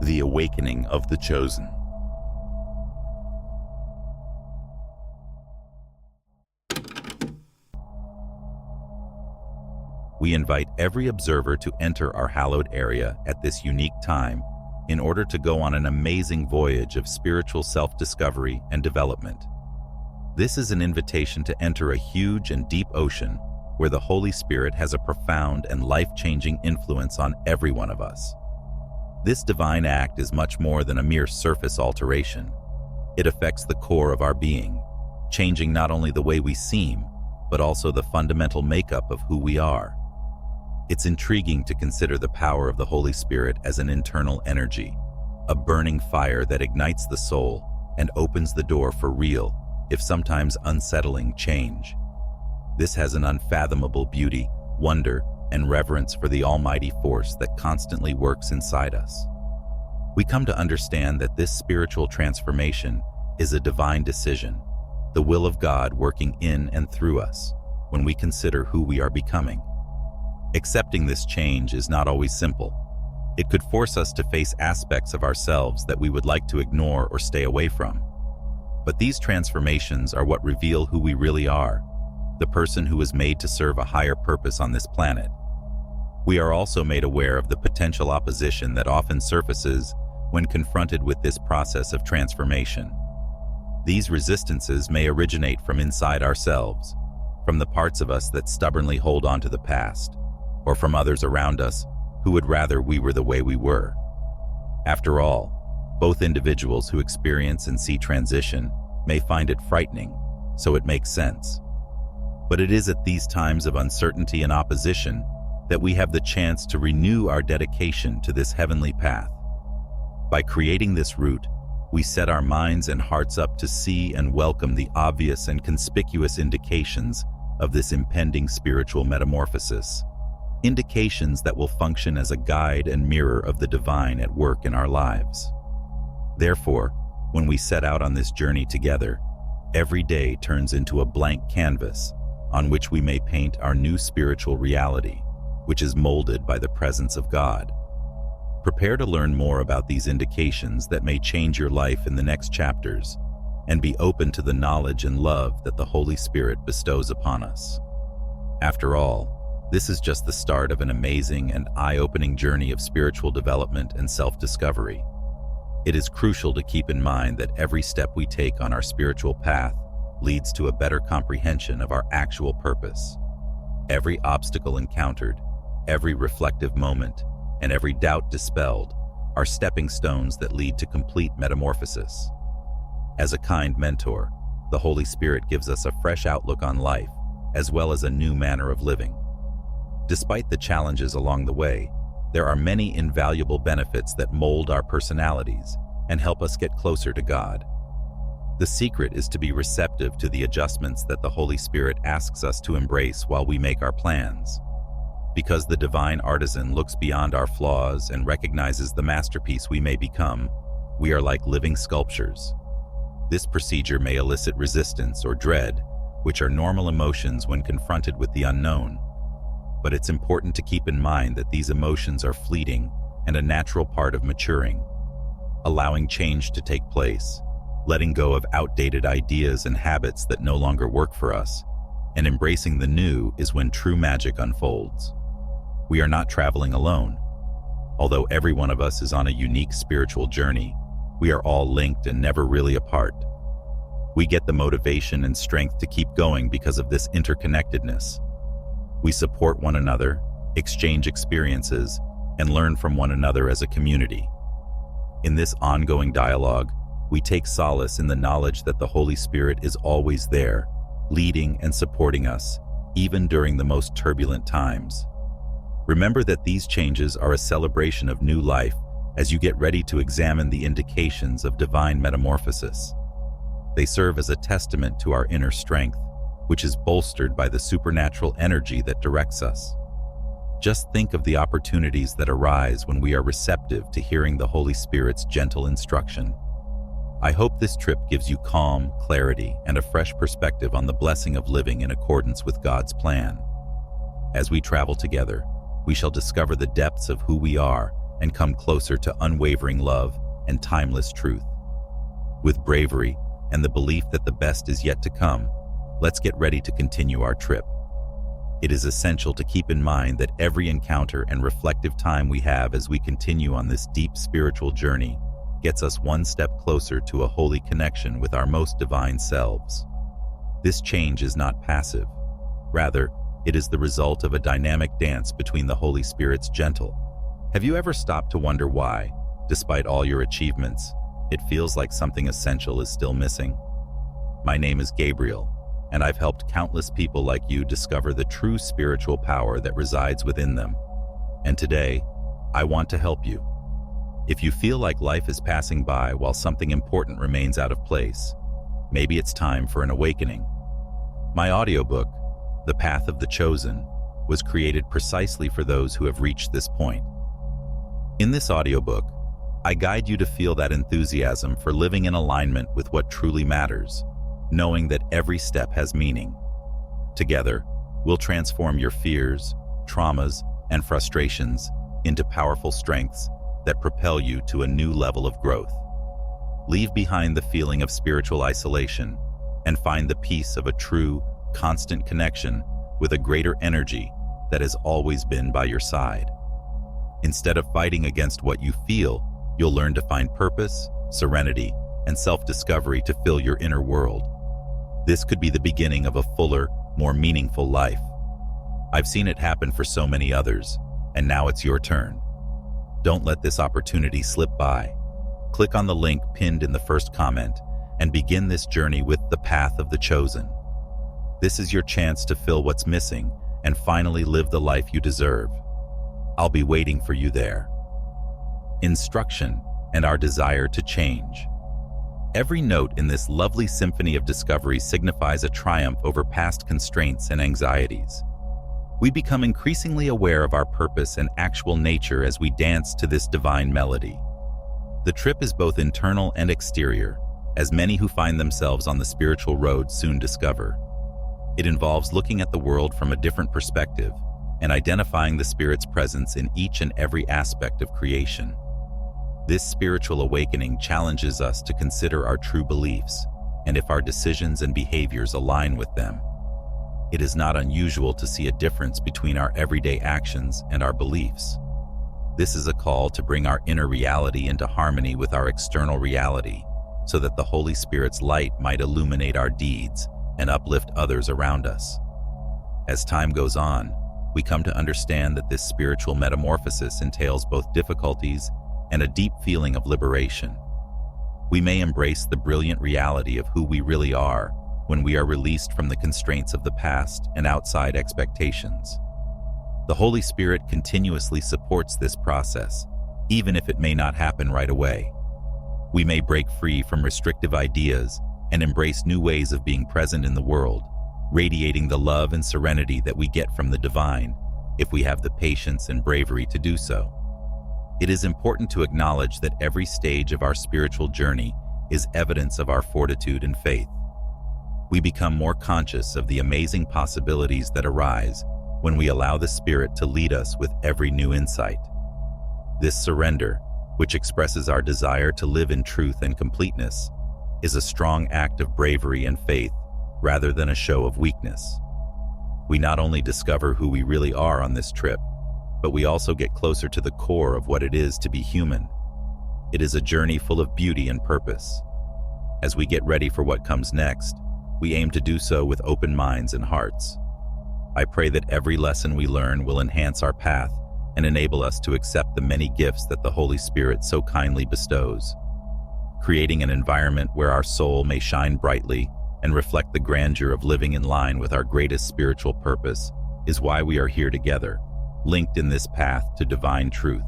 The Awakening of the Chosen. We invite every observer to enter our hallowed area at this unique time in order to go on an amazing voyage of spiritual self-discovery and development. This is an invitation to enter a huge and deep ocean where the Holy Spirit has a profound and life-changing influence on every one of us. This divine act is much more than a mere surface alteration. It affects the core of our being, changing not only the way we seem, but also the fundamental makeup of who we are. It's intriguing to consider the power of the Holy Spirit as an internal energy, a burning fire that ignites the soul and opens the door for real, if sometimes unsettling, change. This has an unfathomable beauty, wonder, and reverence for the almighty force that constantly works inside us. We come to understand that this spiritual transformation is a divine decision, the will of God working in and through us when we consider who we are becoming. Accepting this change is not always simple. It could force us to face aspects of ourselves that we would like to ignore or stay away from. But these transformations are what reveal who we really are, the person who is made to serve a higher purpose on this planet. We are also made aware of the potential opposition that often surfaces when confronted with this process of transformation. These resistances may originate from inside ourselves, from the parts of us that stubbornly hold on to the past, or from others around us who would rather we were the way we were. After all, both individuals who experience and see transition may find it frightening, so it makes sense. But it is at these times of uncertainty and opposition that we have the chance to renew our dedication to this heavenly path. By creating this route, we set our minds and hearts up to see and welcome the obvious and conspicuous indications of this impending spiritual metamorphosis, indications that will function as a guide and mirror of the divine at work in our lives. Therefore, when we set out on this journey together, every day turns into a blank canvas on which we may paint our new spiritual reality, which is molded by the presence of God. Prepare to learn more about these indications that may change your life in the next chapters, and be open to the knowledge and love that the Holy Spirit bestows upon us. After all, this is just the start of an amazing and eye-opening journey of spiritual development and self-discovery. It is crucial to keep in mind that every step we take on our spiritual path leads to a better comprehension of our actual purpose. Every obstacle encountered, every reflective moment, and every doubt dispelled are stepping stones that lead to complete metamorphosis. As a kind mentor, the Holy Spirit gives us a fresh outlook on life, as well as a new manner of living. Despite the challenges along the way, there are many invaluable benefits that mold our personalities and help us get closer to God. The secret is to be receptive to the adjustments that the Holy Spirit asks us to embrace while we make our plans. Because the divine artisan looks beyond our flaws and recognizes the masterpiece we may become, we are like living sculptures. This procedure may elicit resistance or dread, which are normal emotions when confronted with the unknown. But it's important to keep in mind that these emotions are fleeting and a natural part of maturing. Allowing change to take place, letting go of outdated ideas and habits that no longer work for us, and embracing the new is when true magic unfolds. We are not traveling alone. Although every one of us is on a unique spiritual journey, we are all linked and never really apart. We get the motivation and strength to keep going because of this interconnectedness. We support one another, exchange experiences, and learn from one another as a community. In this ongoing dialogue, we take solace in the knowledge that the Holy Spirit is always there, leading and supporting us, even during the most turbulent times. Remember that these changes are a celebration of new life as you get ready to examine the indications of divine metamorphosis. They serve as a testament to our inner strength, which is bolstered by the supernatural energy that directs us. Just think of the opportunities that arise when we are receptive to hearing the Holy Spirit's gentle instruction. I hope this trip gives you calm, clarity, and a fresh perspective on the blessing of living in accordance with God's plan. As we travel together, we shall discover the depths of who we are and come closer to unwavering love and timeless truth. With bravery and the belief that the best is yet to come, let's get ready to continue our trip. It is essential to keep in mind that every encounter and reflective time we have as we continue on this deep spiritual journey gets us one step closer to a holy connection with our most divine selves. This change is not passive. Rather, it is the result of a dynamic dance between the Holy Spirit's gentle. Have you ever stopped to wonder why, despite all your achievements, it feels like something essential is still missing? My name is Gabriel, and I've helped countless people like you discover the true spiritual power that resides within them. And today, I want to help you. If you feel like life is passing by while something important remains out of place, maybe it's time for an awakening. My audiobook, The Path of the Chosen, was created precisely for those who have reached this point. In this audiobook, I guide you to feel that enthusiasm for living in alignment with what truly matters, knowing that every step has meaning. Together, we'll transform your fears, traumas, and frustrations into powerful strengths that propel you to a new level of growth. Leave behind the feeling of spiritual isolation and find the peace of a true, constant connection with a greater energy that has always been by your side. Instead of fighting against what you feel, you'll learn to find purpose, serenity, and self-discovery to fill your inner world. This could be the beginning of a fuller, more meaningful life. I've seen it happen for so many others, and now it's your turn. Don't let this opportunity slip by. Click on the link pinned in the first comment and begin this journey with The Path of the Chosen. This is your chance to fill what's missing and finally live the life you deserve. I'll be waiting for you there. Instruction and our desire to change. Every note in this lovely symphony of discovery signifies a triumph over past constraints and anxieties. We become increasingly aware of our purpose and actual nature as we dance to this divine melody. The trip is both internal and exterior, as many who find themselves on the spiritual road soon discover. It involves looking at the world from a different perspective and identifying the Spirit's presence in each and every aspect of creation. This spiritual awakening challenges us to consider our true beliefs and if our decisions and behaviors align with them. It is not unusual to see a difference between our everyday actions and our beliefs. This is a call to bring our inner reality into harmony with our external reality, so that the Holy Spirit's light might illuminate our deeds and uplift others around us. As time goes on, we come to understand that this spiritual metamorphosis entails both difficulties and a deep feeling of liberation. We may embrace the brilliant reality of who we really are when we are released from the constraints of the past and outside expectations. The Holy Spirit continuously supports this process, even if it may not happen right away. We may break free from restrictive ideas and embrace new ways of being present in the world, radiating the love and serenity that we get from the divine, if we have the patience and bravery to do so. It is important to acknowledge that every stage of our spiritual journey is evidence of our fortitude and faith. We become more conscious of the amazing possibilities that arise when we allow the Spirit to lead us with every new insight. This surrender, which expresses our desire to live in truth and completeness, is a strong act of bravery and faith rather than a show of weakness. We not only discover who we really are on this trip, but we also get closer to the core of what it is to be human. It is a journey full of beauty and purpose. As we get ready for what comes next, we aim to do so with open minds and hearts. I pray that every lesson we learn will enhance our path and enable us to accept the many gifts that the Holy Spirit so kindly bestows. Creating an environment where our soul may shine brightly and reflect the grandeur of living in line with our greatest spiritual purpose is why we are here together, linked in this path to divine truth.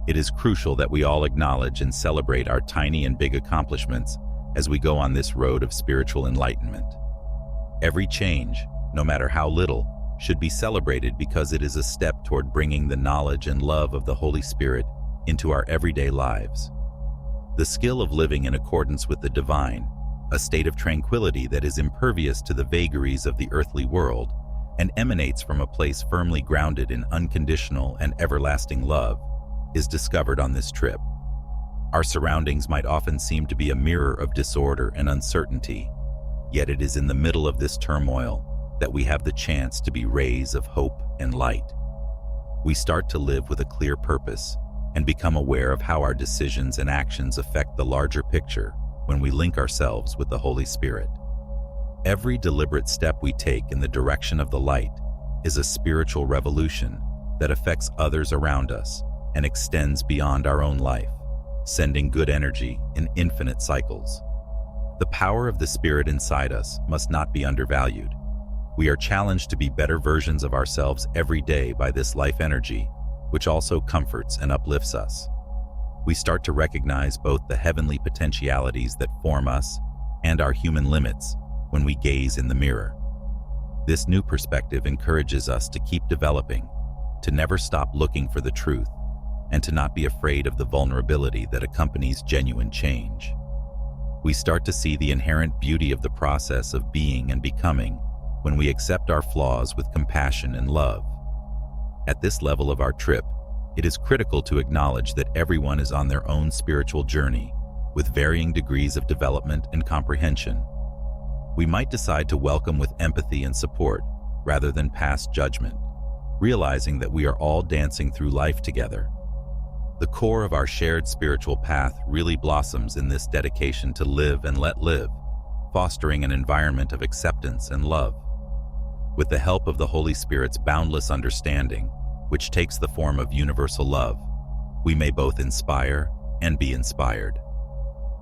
It is crucial that we all acknowledge and celebrate our tiny and big accomplishments as we go on this road of spiritual enlightenment. Every change, no matter how little, should be celebrated because it is a step toward bringing the knowledge and love of the Holy Spirit into our everyday lives. The skill of living in accordance with the divine, a state of tranquility that is impervious to the vagaries of the earthly world and emanates from a place firmly grounded in unconditional and everlasting love, is discovered on this trip. Our surroundings might often seem to be a mirror of disorder and uncertainty, yet it is in the middle of this turmoil that we have the chance to be rays of hope and light. We start to live with a clear purpose and become aware of how our decisions and actions affect the larger picture when we link ourselves with the Holy Spirit. Every deliberate step we take in the direction of the light is a spiritual revolution that affects others around us and extends beyond our own life, sending good energy in infinite cycles. The power of the Spirit inside us must not be undervalued. We are challenged to be better versions of ourselves every day by this life energy, which also comforts and uplifts us. We start to recognize both the heavenly potentialities that form us and our human limits when we gaze in the mirror. This new perspective encourages us to keep developing, to never stop looking for the truth, and to not be afraid of the vulnerability that accompanies genuine change. We start to see the inherent beauty of the process of being and becoming when we accept our flaws with compassion and love. At this level of our trip, it is critical to acknowledge that everyone is on their own spiritual journey, with varying degrees of development and comprehension. We might decide to welcome with empathy and support, rather than pass judgment, realizing that we are all dancing through life together. The core of our shared spiritual path really blossoms in this dedication to live and let live, fostering an environment of acceptance and love. With the help of the Holy Spirit's boundless understanding, which takes the form of universal love, we may both inspire and be inspired.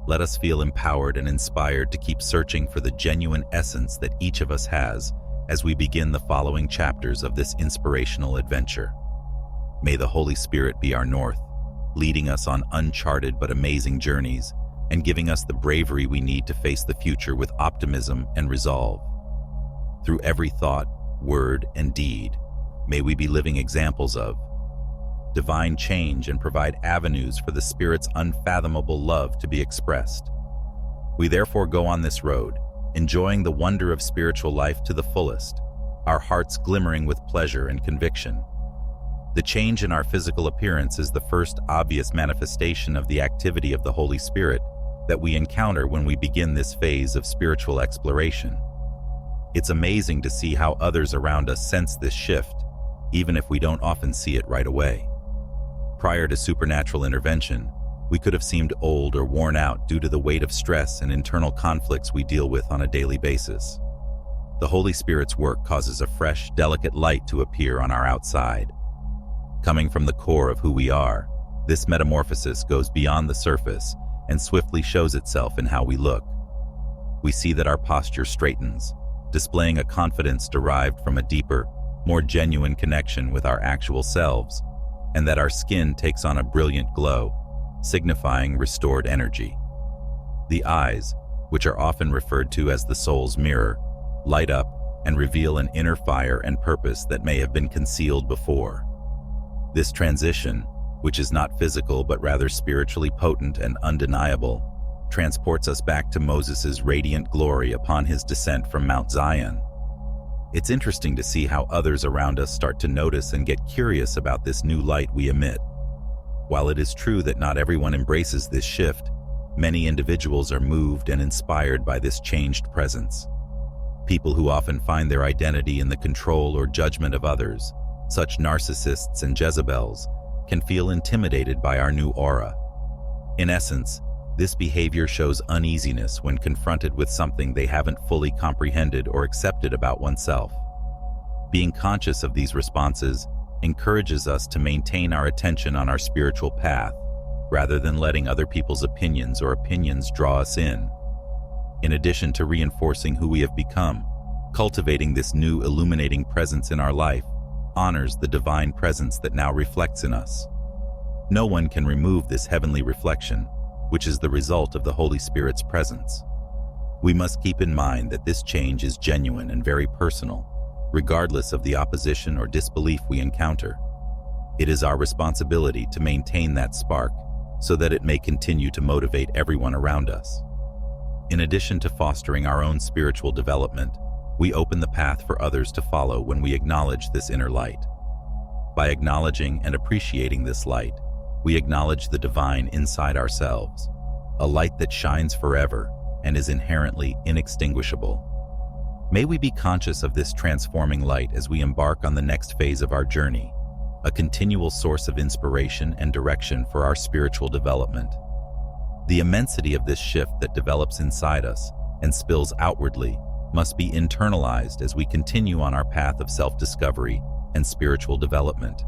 Let us feel empowered and inspired to keep searching for the genuine essence that each of us has as we begin the following chapters of this inspirational adventure. May the Holy Spirit be our north, leading us on uncharted but amazing journeys and giving us the bravery we need to face the future with optimism and resolve. Through every thought, word, and deed, may we be living examples of divine change and provide avenues for the Spirit's unfathomable love to be expressed. We therefore go on this road, enjoying the wonder of spiritual life to the fullest, our hearts glimmering with pleasure and conviction. The change in our physical appearance is the first obvious manifestation of the activity of the Holy Spirit that we encounter when we begin this phase of spiritual exploration. It's amazing to see how others around us sense this shift, even if we don't often see it right away. Prior to supernatural intervention, we could have seemed old or worn out due to the weight of stress and internal conflicts we deal with on a daily basis. The Holy Spirit's work causes a fresh, delicate light to appear on our outside. Coming from the core of who we are, this metamorphosis goes beyond the surface and swiftly shows itself in how we look. We see that our posture straightens, displaying a confidence derived from a deeper, more genuine connection with our actual selves, and that our skin takes on a brilliant glow, signifying restored energy. The eyes, which are often referred to as the soul's mirror, light up and reveal an inner fire and purpose that may have been concealed before. This transition, which is not physical but rather spiritually potent and undeniable, transports us back to Moses' radiant glory upon his descent from Mount Zion. It's interesting to see how others around us start to notice and get curious about this new light we emit. While it is true that not everyone embraces this shift, many individuals are moved and inspired by this changed presence. People who often find their identity in the control or judgment of others, such narcissists and Jezebels, can feel intimidated by our new aura. In essence, this behavior shows uneasiness when confronted with something they haven't fully comprehended or accepted about oneself. Being conscious of these responses encourages us to maintain our attention on our spiritual path, rather than letting other people's opinions draw us in. In addition to reinforcing who we have become, cultivating this new illuminating presence in our life honors the divine presence that now reflects in us. No one can remove this heavenly reflection, which is the result of the Holy Spirit's presence. We must keep in mind that this change is genuine and very personal, regardless of the opposition or disbelief we encounter. It is our responsibility to maintain that spark so that it may continue to motivate everyone around us. In addition to fostering our own spiritual development, we open the path for others to follow when we acknowledge this inner light. By acknowledging and appreciating this light, we acknowledge the divine inside ourselves, a light that shines forever and is inherently inextinguishable. May we be conscious of this transforming light as we embark on the next phase of our journey, a continual source of inspiration and direction for our spiritual development. The immensity of this shift that develops inside us and spills outwardly must be internalized as we continue on our path of self-discovery and spiritual development.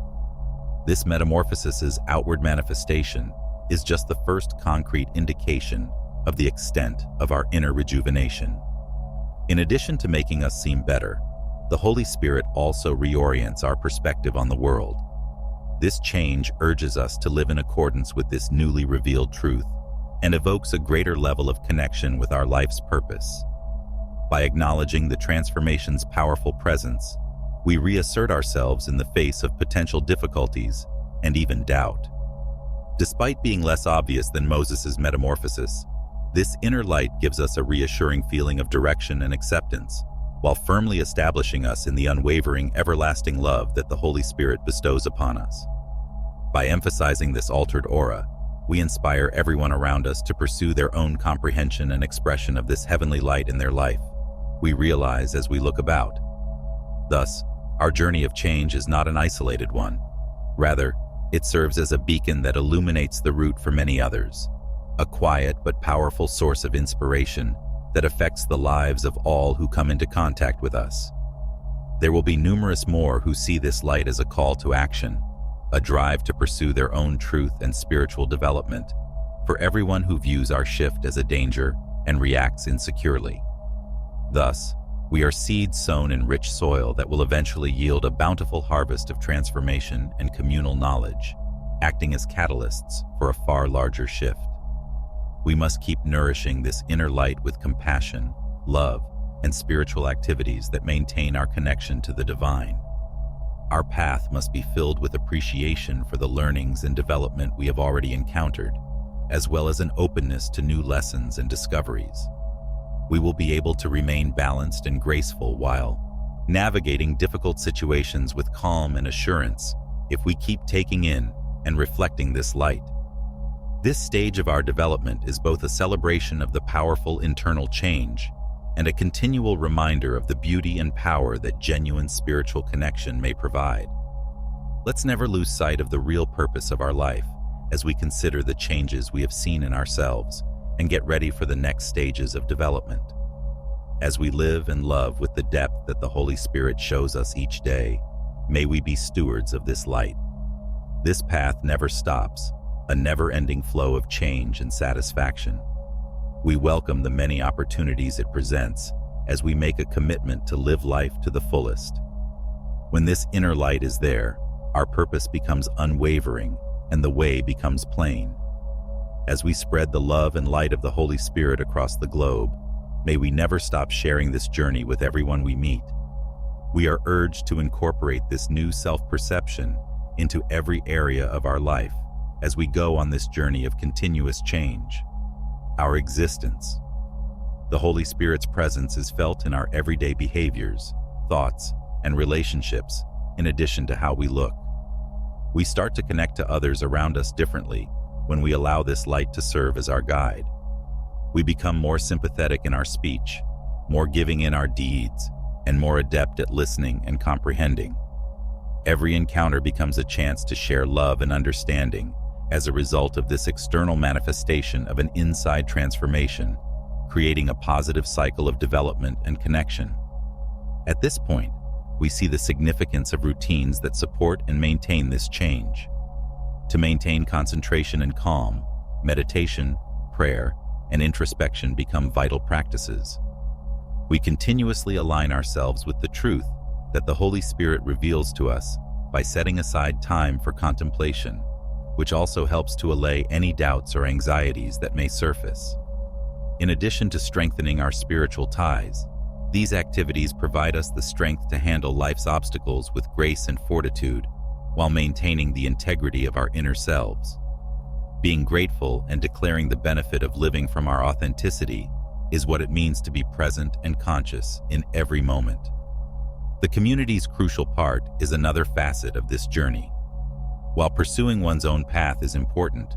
This metamorphosis's outward manifestation is just the first concrete indication of the extent of our inner rejuvenation. In addition to making us seem better, the Holy Spirit also reorients our perspective on the world. This change urges us to live in accordance with this newly revealed truth and evokes a greater level of connection with our life's purpose. By acknowledging the transformation's powerful presence, we reassert ourselves in the face of potential difficulties and even doubt. Despite being less obvious than Moses' metamorphosis, this inner light gives us a reassuring feeling of direction and acceptance, while firmly establishing us in the unwavering, everlasting love that the Holy Spirit bestows upon us. By emphasizing this altered aura, we inspire everyone around us to pursue their own comprehension and expression of this heavenly light in their life. We realize as we look about. Thus, our journey of change is not an isolated one. Rather, it serves as a beacon that illuminates the route for many others, a quiet but powerful source of inspiration that affects the lives of all who come into contact with us. There will be numerous more who see this light as a call to action, a drive to pursue their own truth and spiritual development, for everyone who views our shift as a danger and reacts insecurely. Thus, we are seeds sown in rich soil that will eventually yield a bountiful harvest of transformation and communal knowledge, acting as catalysts for a far larger shift. We must keep nourishing this inner light with compassion, love, and spiritual activities that maintain our connection to the divine. Our path must be filled with appreciation for the learnings and development we have already encountered, as well as an openness to new lessons and discoveries. We will be able to remain balanced and graceful while navigating difficult situations with calm and assurance if we keep taking in and reflecting this light. This stage of our development is both a celebration of the powerful internal change and a continual reminder of the beauty and power that genuine spiritual connection may provide. Let's never lose sight of the real purpose of our life as we consider the changes we have seen in ourselves and get ready for the next stages of development. As we live and love with the depth that the Holy Spirit shows us each day, may we be stewards of this light. This path never stops, a never-ending flow of change and satisfaction. We welcome the many opportunities it presents as we make a commitment to live life to the fullest. When this inner light is there, our purpose becomes unwavering and the way becomes plain. As we spread the love and light of the Holy Spirit across the globe, may we never stop sharing this journey with everyone we meet. We are urged to incorporate this new self-perception into every area of our life as we go on this journey of continuous change. Our existence. The Holy Spirit's presence is felt in our everyday behaviors, thoughts, and relationships, in addition to how we look. We start to connect to others around us differently when we allow this light to serve as our guide. We become more sympathetic in our speech, more giving in our deeds, and more adept at listening and comprehending. Every encounter becomes a chance to share love and understanding as a result of this external manifestation of an inside transformation, creating a positive cycle of development and connection. At this point, we see the significance of routines that support and maintain this change. To maintain concentration and calm, meditation, prayer, and introspection become vital practices. We continuously align ourselves with the truth that the Holy Spirit reveals to us by setting aside time for contemplation, which also helps to allay any doubts or anxieties that may surface. In addition to strengthening our spiritual ties, these activities provide us the strength to handle life's obstacles with grace and fortitude, while maintaining the integrity of our inner selves. Being grateful and declaring the benefit of living from our authenticity is what it means to be present and conscious in every moment. The community's crucial part is another facet of this journey. While pursuing one's own path is important,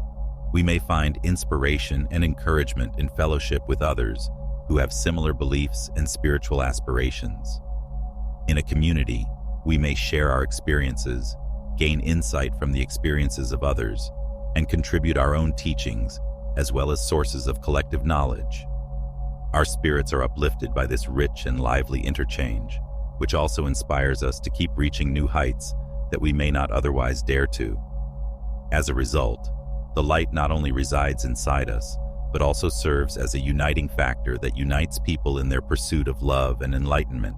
we may find inspiration and encouragement in fellowship with others who have similar beliefs and spiritual aspirations. In a community, we may share our experiences, gain insight from the experiences of others, and contribute our own teachings, as well as sources of collective knowledge. Our spirits are uplifted by this rich and lively interchange, which also inspires us to keep reaching new heights that we may not otherwise dare to. As a result, the light not only resides inside us, but also serves as a uniting factor that unites people in their pursuit of love and enlightenment.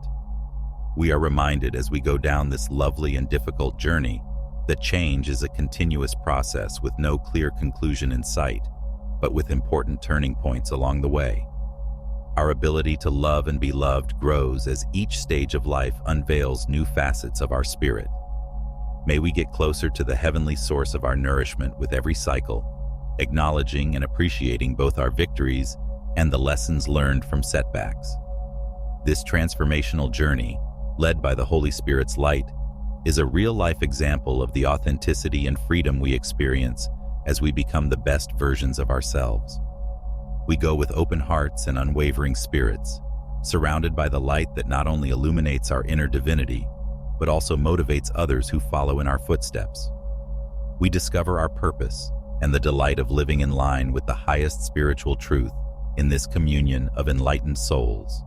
We are reminded as we go down this lovely and difficult journey that change is a continuous process with no clear conclusion in sight, but with important turning points along the way. Our ability to love and be loved grows as each stage of life unveils new facets of our spirit. May we get closer to the heavenly source of our nourishment with every cycle, acknowledging and appreciating both our victories and the lessons learned from setbacks. This transformational journey, led by the Holy Spirit's light, is a real-life example of the authenticity and freedom we experience as we become the best versions of ourselves. We go with open hearts and unwavering spirits, surrounded by the light that not only illuminates our inner divinity, but also motivates others who follow in our footsteps. We discover our purpose and the delight of living in line with the highest spiritual truth in this communion of enlightened souls.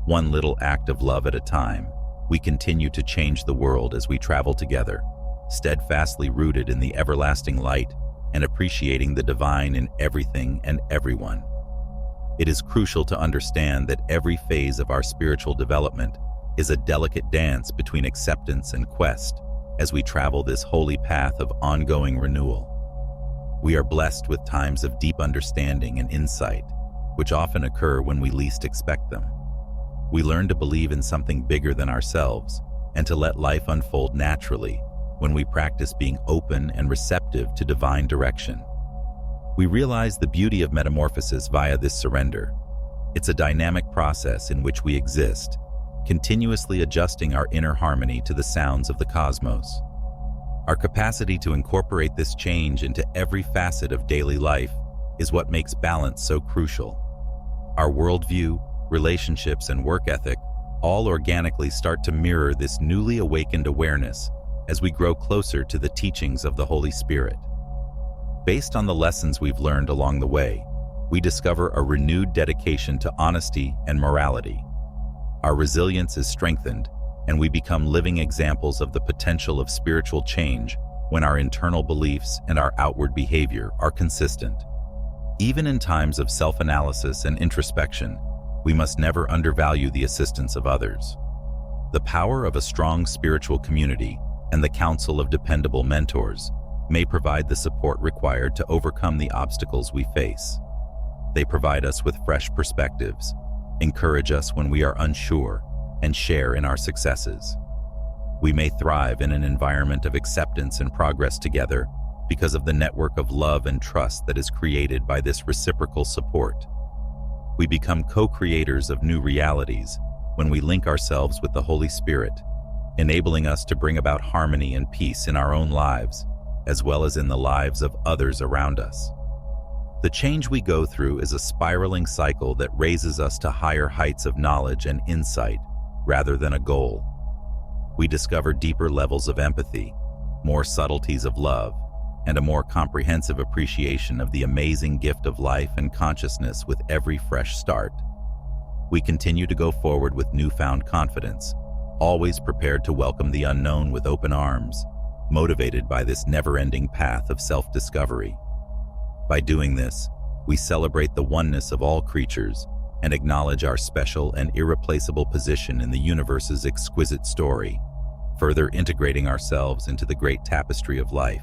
One little act of love at a time, we continue to change the world as we travel together, steadfastly rooted in the everlasting light and appreciating the divine in everything and everyone. It is crucial to understand that every phase of our spiritual development is a delicate dance between acceptance and quest as we travel this holy path of ongoing renewal. We are blessed with times of deep understanding and insight, which often occur when we least expect them. We learn to believe in something bigger than ourselves and to let life unfold naturally when we practice being open and receptive to divine direction. We realize the beauty of metamorphosis via this surrender. It's a dynamic process in which we exist, continuously adjusting our inner harmony to the sounds of the cosmos. Our capacity to incorporate this change into every facet of daily life is what makes balance so crucial. Our worldview, relationships, and work ethic all organically start to mirror this newly awakened awareness as we grow closer to the teachings of the Holy Spirit. Based on the lessons we've learned along the way, we discover a renewed dedication to honesty and morality. Our resilience is strengthened, and we become living examples of the potential of spiritual change when our internal beliefs and our outward behavior are consistent. Even in times of self-analysis and introspection, we must never undervalue the assistance of others. The power of a strong spiritual community and the counsel of dependable mentors may provide the support required to overcome the obstacles we face. They provide us with fresh perspectives, encourage us when we are unsure, and share in our successes. We may thrive in an environment of acceptance and progress together because of the network of love and trust that is created by this reciprocal support. We become co-creators of new realities when we link ourselves with the Holy Spirit, enabling us to bring about harmony and peace in our own lives, as well as in the lives of others around us. The change we go through is a spiraling cycle that raises us to higher heights of knowledge and insight, rather than a goal. We discover deeper levels of empathy, more subtleties of love, and a more comprehensive appreciation of the amazing gift of life and consciousness with every fresh start. We continue to go forward with newfound confidence, always prepared to welcome the unknown with open arms, motivated by this never-ending path of self-discovery. By doing this, we celebrate the oneness of all creatures and acknowledge our special and irreplaceable position in the universe's exquisite story, further integrating ourselves into the great tapestry of life.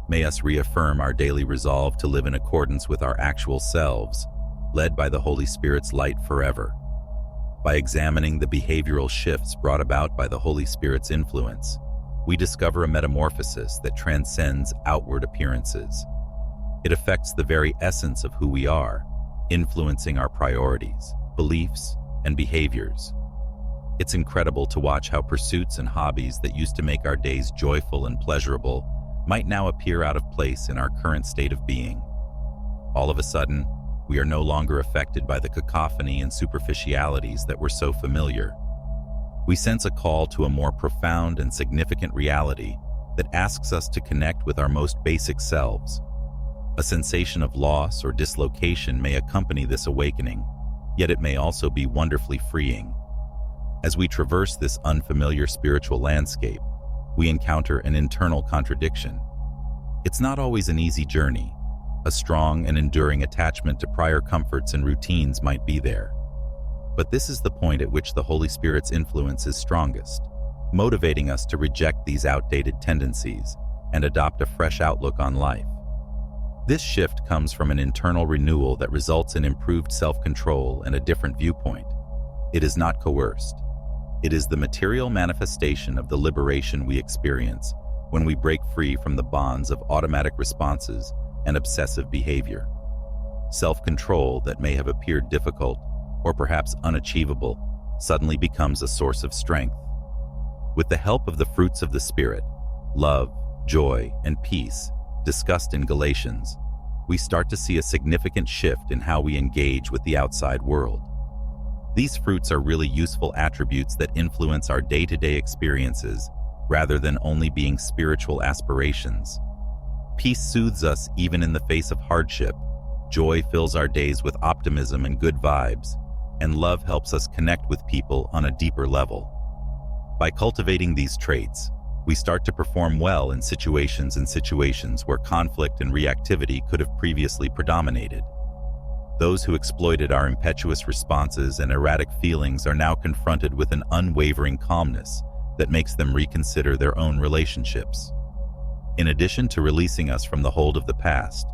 May us reaffirm our daily resolve to live in accordance with our actual selves, led by the Holy Spirit's light forever. By examining the behavioral shifts brought about by the Holy Spirit's influence, we discover a metamorphosis that transcends outward appearances. It affects the very essence of who we are, influencing our priorities, beliefs, and behaviors. It's incredible to watch how pursuits and hobbies that used to make our days joyful and pleasurable might now appear out of place in our current state of being. All of a sudden, we are no longer affected by the cacophony and superficialities that were so familiar. We sense a call to a more profound and significant reality that asks us to connect with our most basic selves. A sensation of loss or dislocation may accompany this awakening, yet it may also be wonderfully freeing. As we traverse this unfamiliar spiritual landscape, we encounter an internal contradiction. It's not always an easy journey. A strong and enduring attachment to prior comforts and routines might be there. But this is the point at which the Holy Spirit's influence is strongest, motivating us to reject these outdated tendencies and adopt a fresh outlook on life. This shift comes from an internal renewal that results in improved self-control and a different viewpoint. It is not coerced. It is the material manifestation of the liberation we experience when we break free from the bonds of automatic responses and obsessive behavior. Self-control that may have appeared difficult or perhaps unachievable suddenly becomes a source of strength. With the help of the fruits of the Spirit, love, joy, and peace, discussed in Galatians, we start to see a significant shift in how we engage with the outside world. These fruits are really useful attributes that influence our day-to-day experiences rather than only being spiritual aspirations. Peace soothes us even in the face of hardship, joy fills our days with optimism and good vibes, and love helps us connect with people on a deeper level. By cultivating these traits, we start to perform well in situations where conflict and reactivity could have previously predominated. Those who exploited our impetuous responses and erratic feelings are now confronted with an unwavering calmness that makes them reconsider their own relationships. In addition to releasing us from the hold of the past,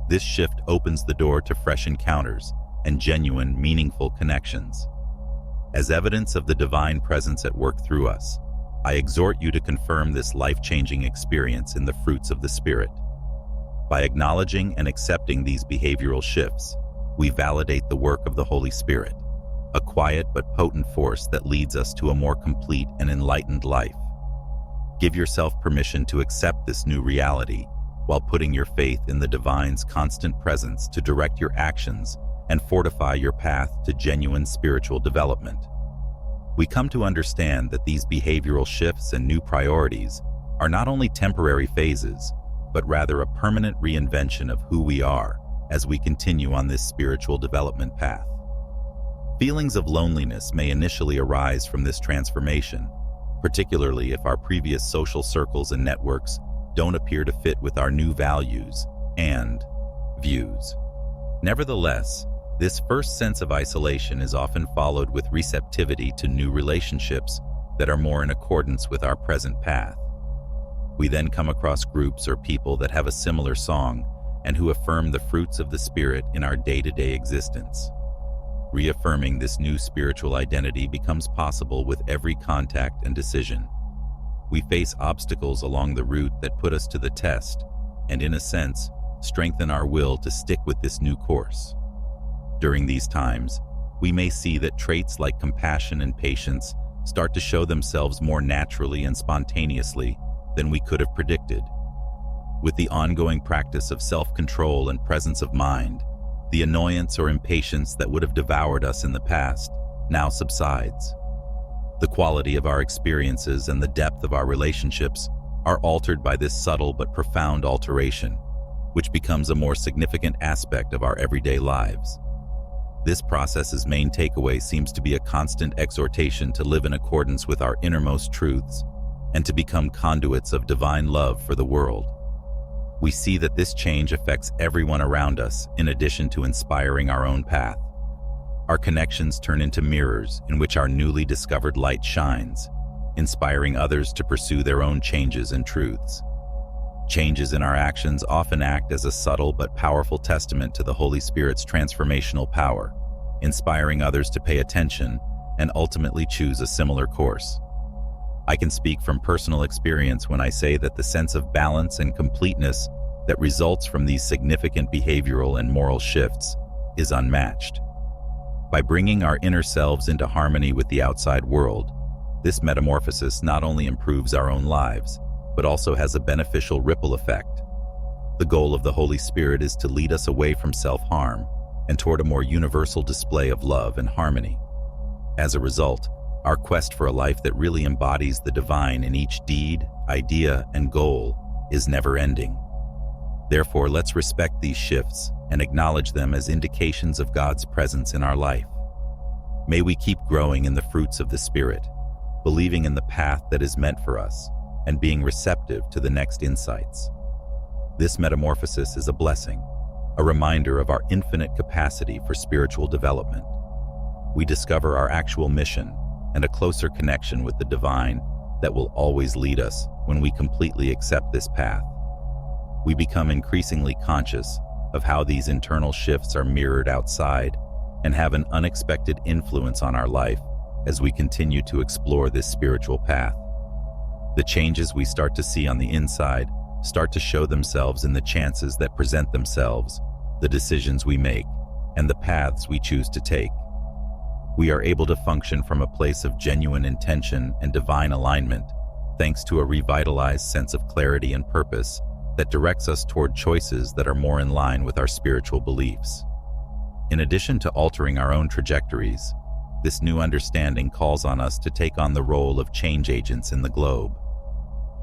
this shift opens the door to fresh encounters and genuine, meaningful connections. As evidence of the divine presence at work through us, I exhort you to confirm this life-changing experience in the fruits of the Spirit. By acknowledging and accepting these behavioral shifts, we validate the work of the Holy Spirit, a quiet but potent force that leads us to a more complete and enlightened life. Give yourself permission to accept this new reality while putting your faith in the divine's constant presence to direct your actions and fortify your path to genuine spiritual development. We come to understand that these behavioral shifts and new priorities are not only temporary phases, but rather a permanent reinvention of who we are as we continue on this spiritual development path. Feelings of loneliness may initially arise from this transformation, particularly if our previous social circles and networks don't appear to fit with our new values and views. Nevertheless, this first sense of isolation is often followed with receptivity to new relationships that are more in accordance with our present path. We then come across groups or people that have a similar song and who affirm the fruits of the Spirit in our day-to-day existence. Reaffirming this new spiritual identity becomes possible with every contact and decision. We face obstacles along the route that put us to the test and, in a sense, strengthen our will to stick with this new course. During these times, we may see that traits like compassion and patience start to show themselves more naturally and spontaneously than we could have predicted. With the ongoing practice of self-control and presence of mind, the annoyance or impatience that would have devoured us in the past now subsides. The quality of our experiences and the depth of our relationships are altered by this subtle but profound alteration, which becomes a more significant aspect of our everyday lives. This process's main takeaway seems to be a constant exhortation to live in accordance with our innermost truths and to become conduits of divine love for the world. We see that this change affects everyone around us in addition to inspiring our own path. Our connections turn into mirrors in which our newly discovered light shines, inspiring others to pursue their own changes and truths. Changes in our actions often act as a subtle but powerful testament to the Holy Spirit's transformational power, inspiring others to pay attention and ultimately choose a similar course. I can speak from personal experience when I say that the sense of balance and completeness that results from these significant behavioral and moral shifts is unmatched. By bringing our inner selves into harmony with the outside world, This metamorphosis not only improves our own lives, but also has a beneficial ripple effect. The goal of the Holy Spirit is to lead us away from self-harm and toward a more universal display of love and harmony. As a result, our quest for a life that really embodies the divine in each deed, idea, and goal is never-ending. Therefore, let's respect these shifts and acknowledge them as indications of God's presence in our life. May we keep growing in the fruits of the Spirit, believing in the path that is meant for us, and being receptive to the next insights. This metamorphosis is a blessing, a reminder of our infinite capacity for spiritual development. We discover our actual mission and a closer connection with the divine that will always lead us when we completely accept this path. We become increasingly conscious of how these internal shifts are mirrored outside and have an unexpected influence on our life as we continue to explore this spiritual path. The changes we start to see on the inside start to show themselves in the chances that present themselves, the decisions we make, and the paths we choose to take. We are able to function from a place of genuine intention and divine alignment, thanks to a revitalized sense of clarity and purpose that directs us toward choices that are more in line with our spiritual beliefs. In addition to altering our own trajectories, this new understanding calls on us to take on the role of change agents in the globe.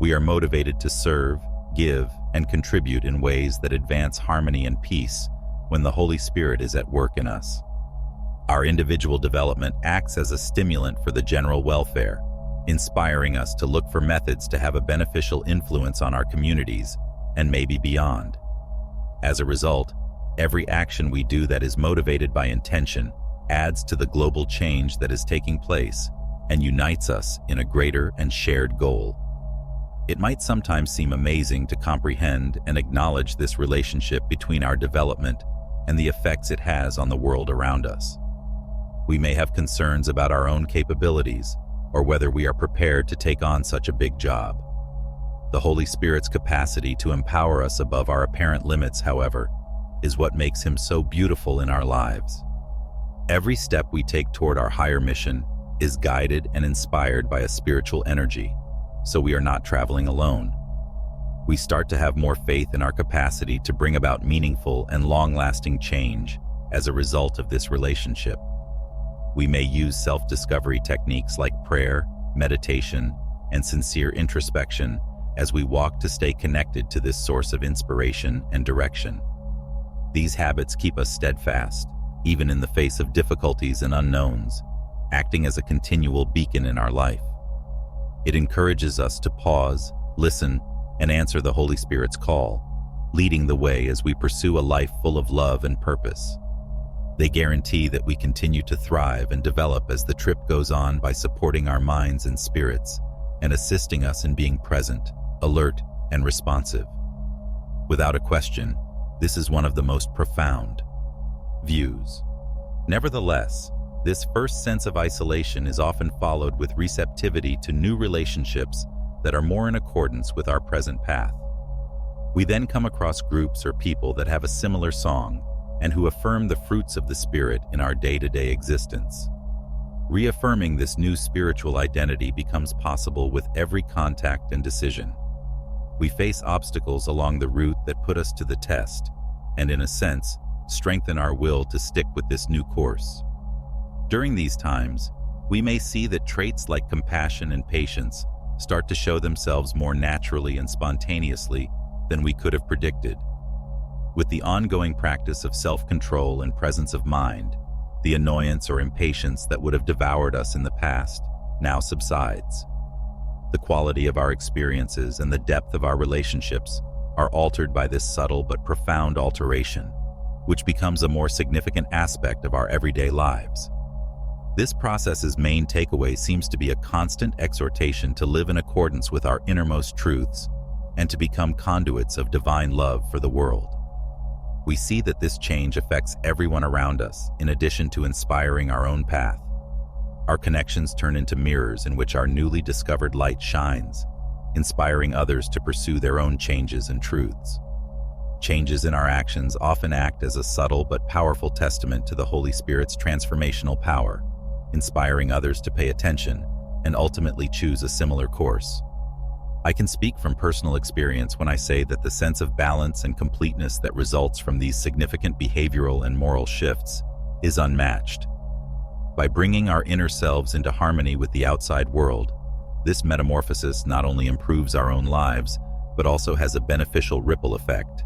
We are motivated to serve, give, and contribute in ways that advance harmony and peace when the Holy Spirit is at work in us. Our individual development acts as a stimulant for the general welfare, inspiring us to look for methods to have a beneficial influence on our communities and maybe beyond. As a result, every action we do that is motivated by intention adds to the global change that is taking place and unites us in a greater and shared goal. It might sometimes seem amazing to comprehend and acknowledge this relationship between our development and the effects it has on the world around us. We may have concerns about our own capabilities or whether we are prepared to take on such a big job. The Holy Spirit's capacity to empower us above our apparent limits, however, is what makes Him so beautiful in our lives. Every step we take toward our higher mission is guided and inspired by a spiritual energy, so we are not traveling alone. We start to have more faith in our capacity to bring about meaningful and long-lasting change as a result of this relationship. We may use self-discovery techniques like prayer, meditation, and sincere introspection as we walk to stay connected to this source of inspiration and direction. These habits keep us steadfast, even in the face of difficulties and unknowns, acting as a continual beacon in our life. It encourages us to pause, listen, and answer the Holy Spirit's call, leading the way as we pursue a life full of love and purpose. They guarantee that we continue to thrive and develop as the trip goes on by supporting our minds and spirits and assisting us in being present, alert, and responsive. Without a question, this is one of the most profound views. Nevertheless, this first sense of isolation is often followed with receptivity to new relationships that are more in accordance with our present path. We then come across groups or people that have a similar song and who affirm the fruits of the Spirit in our day-to-day existence. Reaffirming this new spiritual identity becomes possible with every contact and decision. We face obstacles along the route that put us to the test, and in a sense, strengthen our will to stick with this new course. During these times, we may see that traits like compassion and patience start to show themselves more naturally and spontaneously than we could have predicted. With the ongoing practice of self-control and presence of mind, the annoyance or impatience that would have devoured us in the past now subsides. The quality of our experiences and the depth of our relationships are altered by this subtle but profound alteration, which becomes a more significant aspect of our everyday lives. This process's main takeaway seems to be a constant exhortation to live in accordance with our innermost truths and to become conduits of divine love for the world. We see that this change affects everyone around us, in addition to inspiring our own path. Our connections turn into mirrors in which our newly discovered light shines, inspiring others to pursue their own changes and truths. Changes in our actions often act as a subtle but powerful testament to the Holy Spirit's transformational power, inspiring others to pay attention and ultimately choose a similar course. I can speak from personal experience when I say that the sense of balance and completeness that results from these significant behavioral and moral shifts is unmatched. By bringing our inner selves into harmony with the outside world, this metamorphosis not only improves our own lives, but also has a beneficial ripple effect.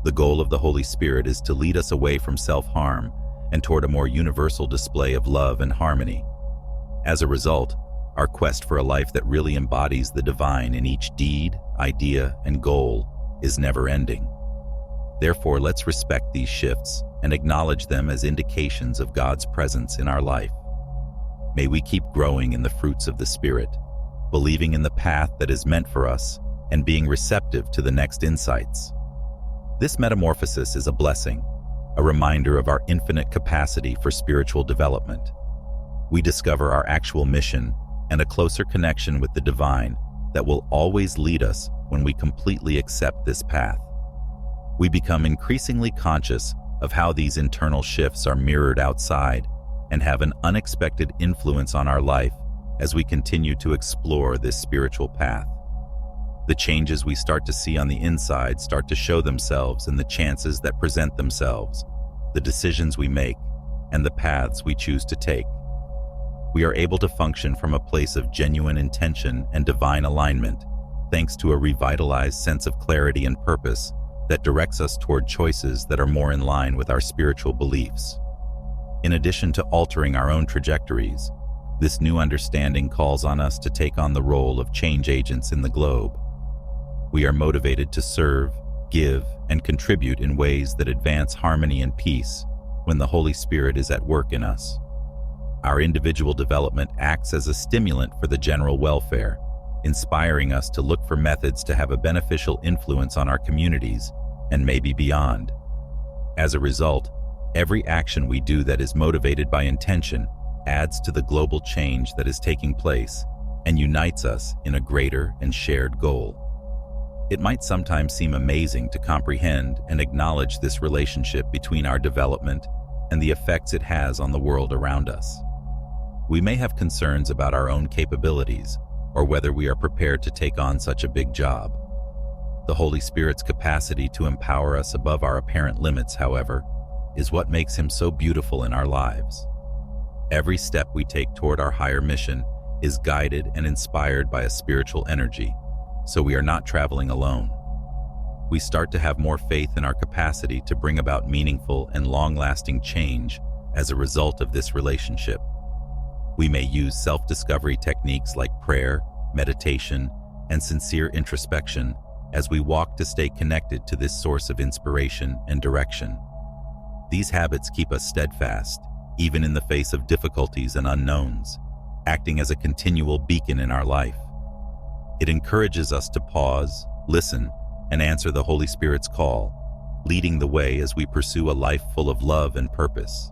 The goal of the Holy Spirit is to lead us away from self-harm and toward a more universal display of love and harmony. As a result, our quest for a life that really embodies the divine in each deed, idea, and goal is never-ending. Therefore, let's respect these shifts and acknowledge them as indications of God's presence in our life. May we keep growing in the fruits of the Spirit, believing in the path that is meant for us and being receptive to the next insights. This metamorphosis is a blessing, a reminder of our infinite capacity for spiritual development. We discover our actual mission and a closer connection with the divine that will always lead us when we completely accept this path. We become increasingly conscious of how these internal shifts are mirrored outside and have an unexpected influence on our life as we continue to explore this spiritual path. The changes we start to see on the inside start to show themselves in the chances that present themselves, the decisions we make, and the paths we choose to take. We are able to function from a place of genuine intention and divine alignment, thanks to a revitalized sense of clarity and purpose that directs us toward choices that are more in line with our spiritual beliefs. In addition to altering our own trajectories, this new understanding calls on us to take on the role of change agents in the globe. We are motivated to serve, give, and contribute in ways that advance harmony and peace when the Holy Spirit is at work in us. Our individual development acts as a stimulant for the general welfare, inspiring us to look for methods to have a beneficial influence on our communities and maybe beyond. As a result, every action we do that is motivated by intention adds to the global change that is taking place and unites us in a greater and shared goal. It might sometimes seem amazing to comprehend and acknowledge this relationship between our development and the effects it has on the world around us. We may have concerns about our own capabilities or whether we are prepared to take on such a big job. The Holy Spirit's capacity to empower us above our apparent limits, however, is what makes Him so beautiful in our lives. Every step we take toward our higher mission is guided and inspired by a spiritual energy, so we are not traveling alone. We start to have more faith in our capacity to bring about meaningful and long-lasting change as a result of this relationship. We may use self-discovery techniques like prayer, meditation, and sincere introspection as we walk to stay connected to this source of inspiration and direction. These habits keep us steadfast, even in the face of difficulties and unknowns, acting as a continual beacon in our life. It encourages us to pause, listen, and answer the Holy Spirit's call, leading the way as we pursue a life full of love and purpose.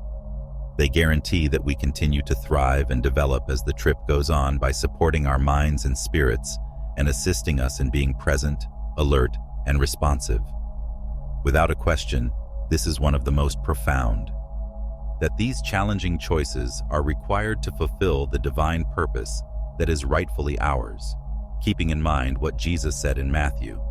They guarantee that we continue to thrive and develop as the trip goes on by supporting our minds and spirits and assisting us in being present, alert, and responsive. Without a question, this is one of the most profound. That these challenging choices are required to fulfill the divine purpose that is rightfully ours, keeping in mind what Jesus said in Matthew.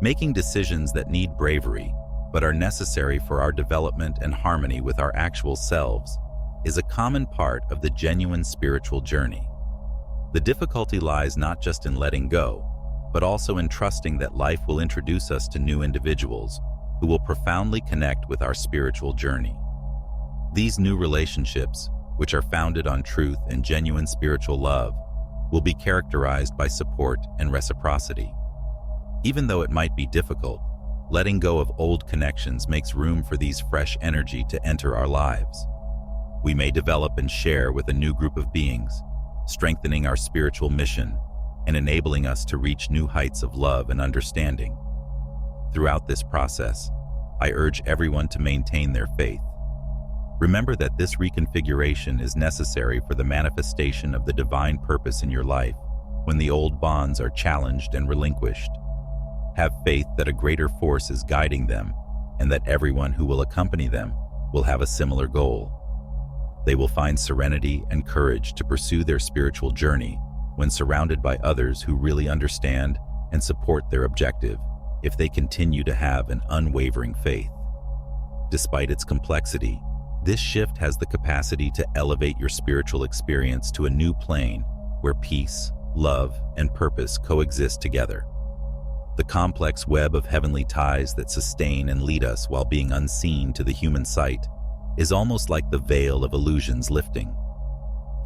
Making decisions that need bravery, but are necessary for our development and harmony with our actual selves, is a common part of the genuine spiritual journey. The difficulty lies not just in letting go, but also in trusting that life will introduce us to new individuals who will profoundly connect with our spiritual journey. These new relationships, which are founded on truth and genuine spiritual love, will be characterized by support and reciprocity. Even though it might be difficult, letting go of old connections makes room for these fresh energy to enter our lives. We may develop and share with a new group of beings, strengthening our spiritual mission and enabling us to reach new heights of love and understanding. Throughout this process, I urge everyone to maintain their faith. Remember that this reconfiguration is necessary for the manifestation of the divine purpose in your life when the old bonds are challenged and relinquished. Have faith that a greater force is guiding them and that everyone who will accompany them will have a similar goal. They will find serenity and courage to pursue their spiritual journey when surrounded by others who really understand and support their objective if they continue to have an unwavering faith. Despite its complexity, this shift has the capacity to elevate your spiritual experience to a new plane where peace, love, and purpose coexist together. The complex web of heavenly ties that sustain and lead us while being unseen to the human sight is almost like the veil of illusions lifting.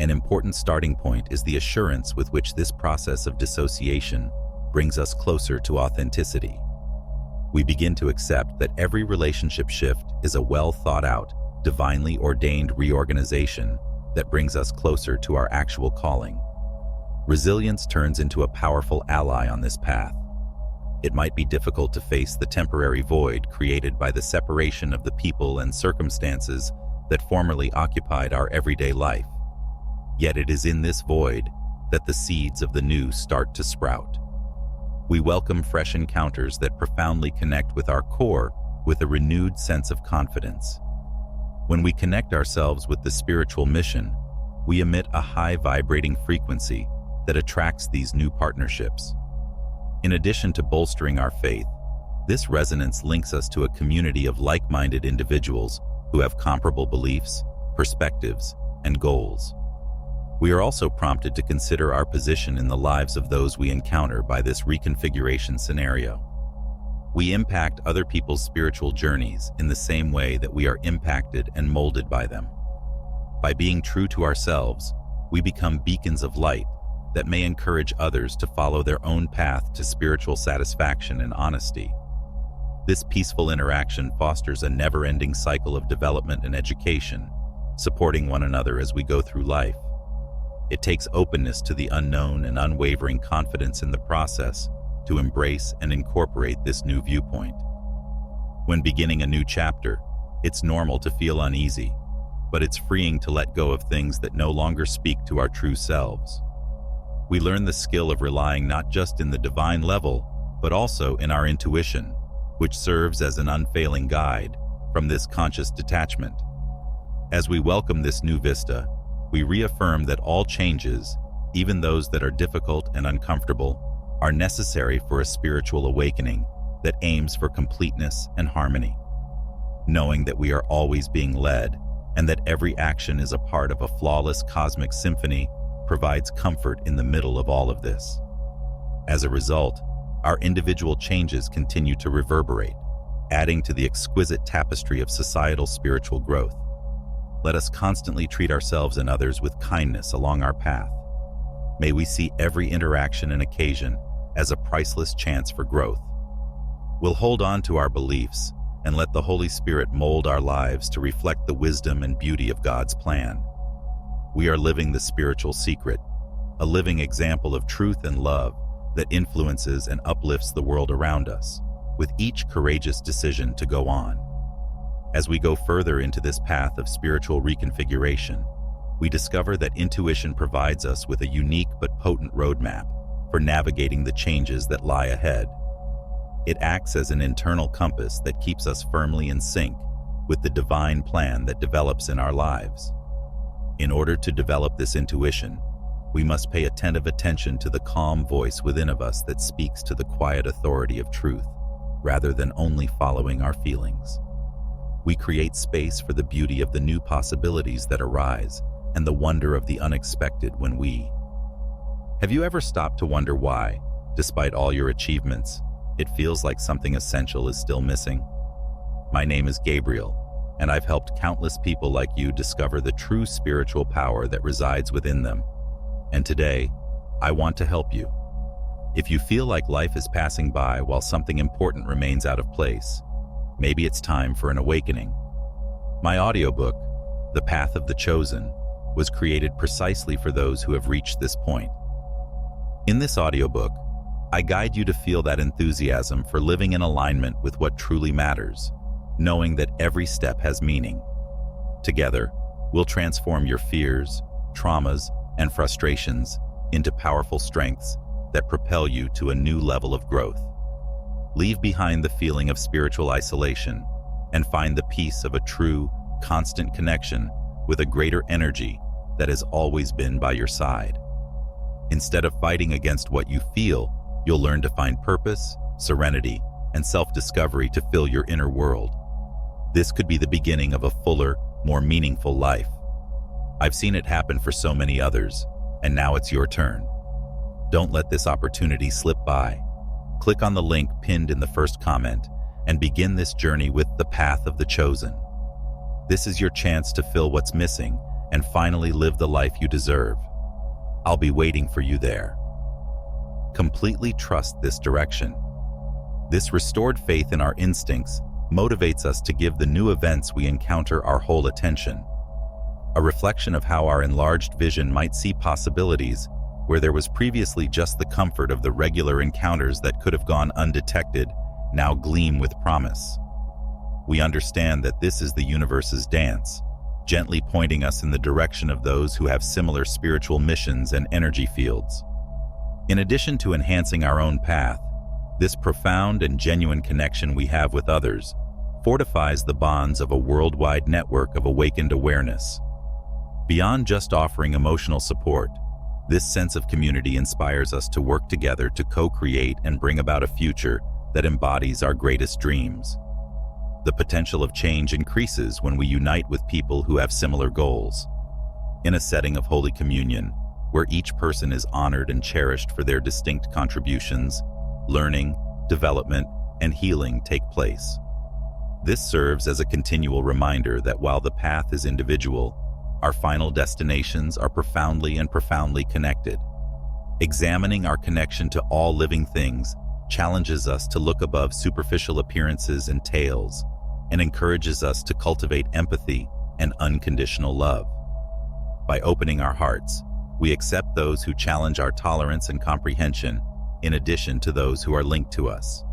An important starting point is the assurance with which this process of dissociation brings us closer to authenticity. We begin to accept that every relationship shift is a well-thought-out, divinely ordained reorganization that brings us closer to our actual calling. Resilience turns into a powerful ally on this path. It might be difficult to face the temporary void created by the separation of the people and circumstances that formerly occupied our everyday life. Yet it is in this void that the seeds of the new start to sprout. We welcome fresh encounters that profoundly connect with our core with a renewed sense of confidence. When we connect ourselves with the spiritual mission, we emit a high vibrating frequency that attracts these new partnerships. In addition to bolstering our faith, this resonance links us to a community of like-minded individuals who have comparable beliefs, perspectives, and goals. We are also prompted to consider our position in the lives of those we encounter by this reconfiguration scenario. We impact other people's spiritual journeys in the same way that we are impacted and molded by them. By being true to ourselves, we become beacons of light that may encourage others to follow their own path to spiritual satisfaction and honesty. This peaceful interaction fosters a never-ending cycle of development and education, supporting one another as we go through life. It takes openness to the unknown and unwavering confidence in the process to embrace and incorporate this new viewpoint. When beginning a new chapter, it's normal to feel uneasy, but it's freeing to let go of things that no longer speak to our true selves. We learn the skill of relying not just in the divine level, but also in our intuition, which serves as an unfailing guide from this conscious detachment. As we welcome this new vista, we reaffirm that all changes, even those that are difficult and uncomfortable, are necessary for a spiritual awakening that aims for completeness and harmony. Knowing that we are always being led and that every action is a part of a flawless cosmic symphony provides comfort in the middle of all of this. As a result, our individual changes continue to reverberate, adding to the exquisite tapestry of societal spiritual growth. Let us constantly treat ourselves and others with kindness along our path. May we see every interaction and occasion as a priceless chance for growth. We'll hold on to our beliefs and let the Holy Spirit mold our lives to reflect the wisdom and beauty of God's plan. We are living the spiritual secret, a living example of truth and love that influences and uplifts the world around us, with each courageous decision to go on. As we go further into this path of spiritual reconfiguration, we discover that intuition provides us with a unique but potent roadmap for navigating the changes that lie ahead. It acts as an internal compass that keeps us firmly in sync with the divine plan that develops in our lives. In order to develop this intuition, we must pay attentive attention to the calm voice within of us that speaks to the quiet authority of truth, rather than only following our feelings. We create space for the beauty of the new possibilities that arise and the wonder of the unexpected when we. Have you ever stopped to wonder why, despite all your achievements, it feels like something essential is still missing? My name is Gabriel, and I've helped countless people like you discover the true spiritual power that resides within them. And today, I want to help you. If you feel like life is passing by while something important remains out of place, maybe it's time for an awakening. My audiobook, The Path of the Chosen, was created precisely for those who have reached this point. In this audiobook, I guide you to feel that enthusiasm for living in alignment with what truly matters, knowing that every step has meaning. Together, we'll transform your fears, traumas, and frustrations into powerful strengths that propel you to a new level of growth. Leave behind the feeling of spiritual isolation and find the peace of a true, constant connection with a greater energy that has always been by your side. Instead of fighting against what you feel, you'll learn to find purpose, serenity, and self-discovery to fill your inner world. This could be the beginning of a fuller, more meaningful life. I've seen it happen for so many others, and now it's your turn. Don't let this opportunity slip by. Click on the link pinned in the first comment and begin this journey with the path of the chosen. This is your chance to fill what's missing and finally live the life you deserve. I'll be waiting for you there. Completely trust this direction. This restored faith in our instincts motivates us to give the new events we encounter our whole attention. A reflection of how our enlarged vision might see possibilities where there was previously just the comfort of the regular encounters that could have gone undetected, now gleam with promise. We understand that this is the universe's dance, gently pointing us in the direction of those who have similar spiritual missions and energy fields. In addition to enhancing our own path, this profound and genuine connection we have with others fortifies the bonds of a worldwide network of awakened awareness. Beyond just offering emotional support, this sense of community inspires us to work together to co-create and bring about a future that embodies our greatest dreams. The potential of change increases when we unite with people who have similar goals. In a setting of Holy Communion, where each person is honored and cherished for their distinct contributions, learning, development, and healing take place. This serves as a continual reminder that while the path is individual, our final destinations are profoundly connected. Examining our connection to all living things challenges us to look above superficial appearances and tales, and encourages us to cultivate empathy and unconditional love. By opening our hearts, we accept those who challenge our tolerance and comprehension, in addition to those who are linked to us.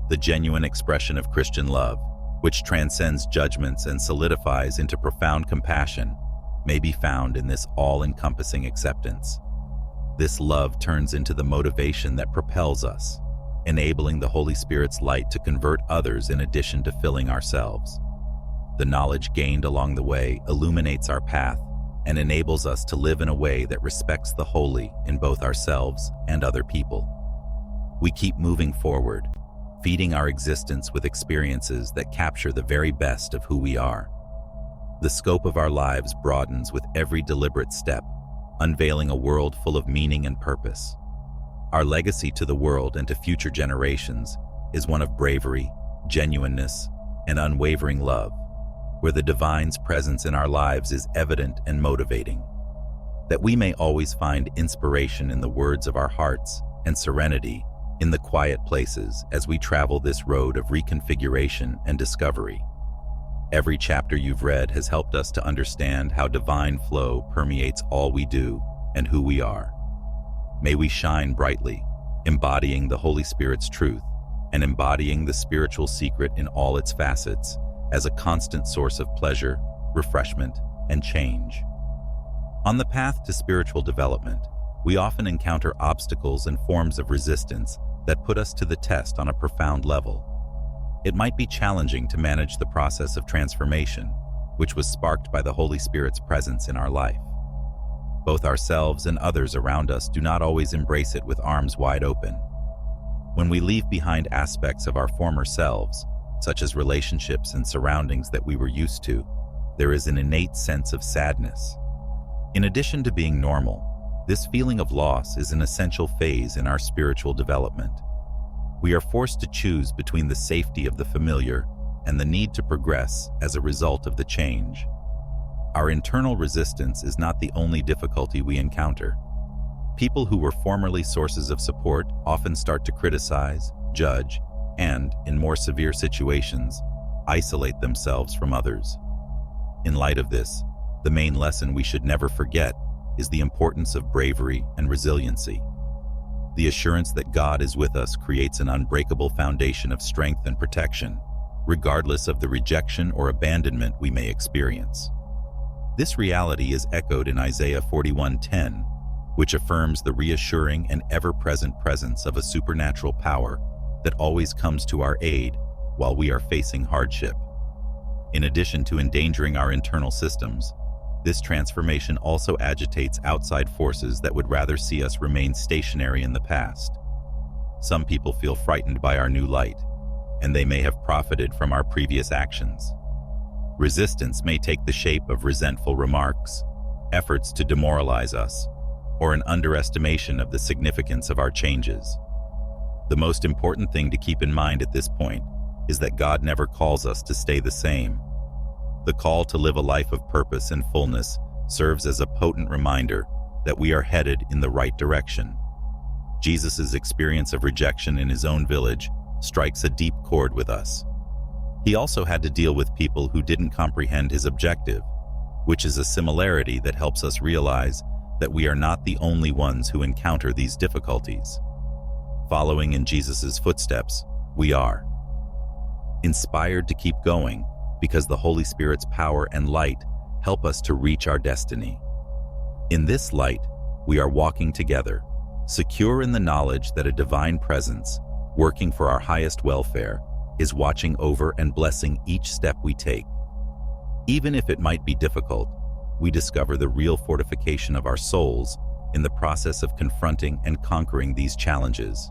The genuine expression of Christian love, which transcends judgments and solidifies into profound compassion, may be found in this all-encompassing acceptance. This love turns into the motivation that propels us, enabling the Holy Spirit's light to convert others in addition to filling ourselves. The knowledge gained along the way illuminates our path and enables us to live in a way that respects the holy in both ourselves and other people. We keep moving forward, feeding our existence with experiences that capture the very best of who we are. The scope of our lives broadens with every deliberate step, unveiling a world full of meaning and purpose. Our legacy to the world and to future generations is one of bravery, genuineness, and unwavering love, where the divine's presence in our lives is evident and motivating. That we may always find inspiration in the words of our hearts and serenity in the quiet places as we travel this road of reconfiguration and discovery. Every chapter you've read has helped us to understand how divine flow permeates all we do and who we are. May we shine brightly, embodying the Holy Spirit's truth and embodying the spiritual secret in all its facets as a constant source of pleasure, refreshment, and change. On the path to spiritual development, we often encounter obstacles and forms of resistance that put us to the test on a profound level. It might be challenging to manage the process of transformation, which was sparked by the Holy Spirit's presence in our life. Both ourselves and others around us do not always embrace it with arms wide open. When we leave behind aspects of our former selves, such as relationships and surroundings that we were used to, there is an innate sense of sadness. In addition to being normal, this feeling of loss is an essential phase in our spiritual development. We are forced to choose between the safety of the familiar and the need to progress as a result of the change. Our internal resistance is not the only difficulty we encounter. People who were formerly sources of support often start to criticize, judge, and, in more severe situations, isolate themselves from others. In light of this, the main lesson we should never forget is the importance of bravery and resiliency. The assurance that God is with us creates an unbreakable foundation of strength and protection, regardless of the rejection or abandonment we may experience. This reality is echoed in Isaiah 41:10, which affirms the reassuring and ever-present presence of a supernatural power that always comes to our aid while we are facing hardship. In addition to endangering our internal systems, This transformation also agitates outside forces that would rather see us remain stationary in the past. Some people feel frightened by our new light, and they may have profited from our previous actions. Resistance may take the shape of resentful remarks, efforts to demoralize us, or an underestimation of the significance of our changes. The most important thing to keep in mind at this point is that God never calls us to stay the same. The call to live a life of purpose and fullness serves as a potent reminder that we are headed in the right direction. Jesus' experience of rejection in his own village strikes a deep chord with us. He also had to deal with people who didn't comprehend his objective, which is a similarity that helps us realize that we are not the only ones who encounter these difficulties. Following in Jesus' footsteps, we are inspired to keep going because the Holy Spirit's power and light help us to reach our destiny. In this light, we are walking together, secure in the knowledge that a divine presence, working for our highest welfare, is watching over and blessing each step we take. Even if it might be difficult, we discover the real fortification of our souls in the process of confronting and conquering these challenges.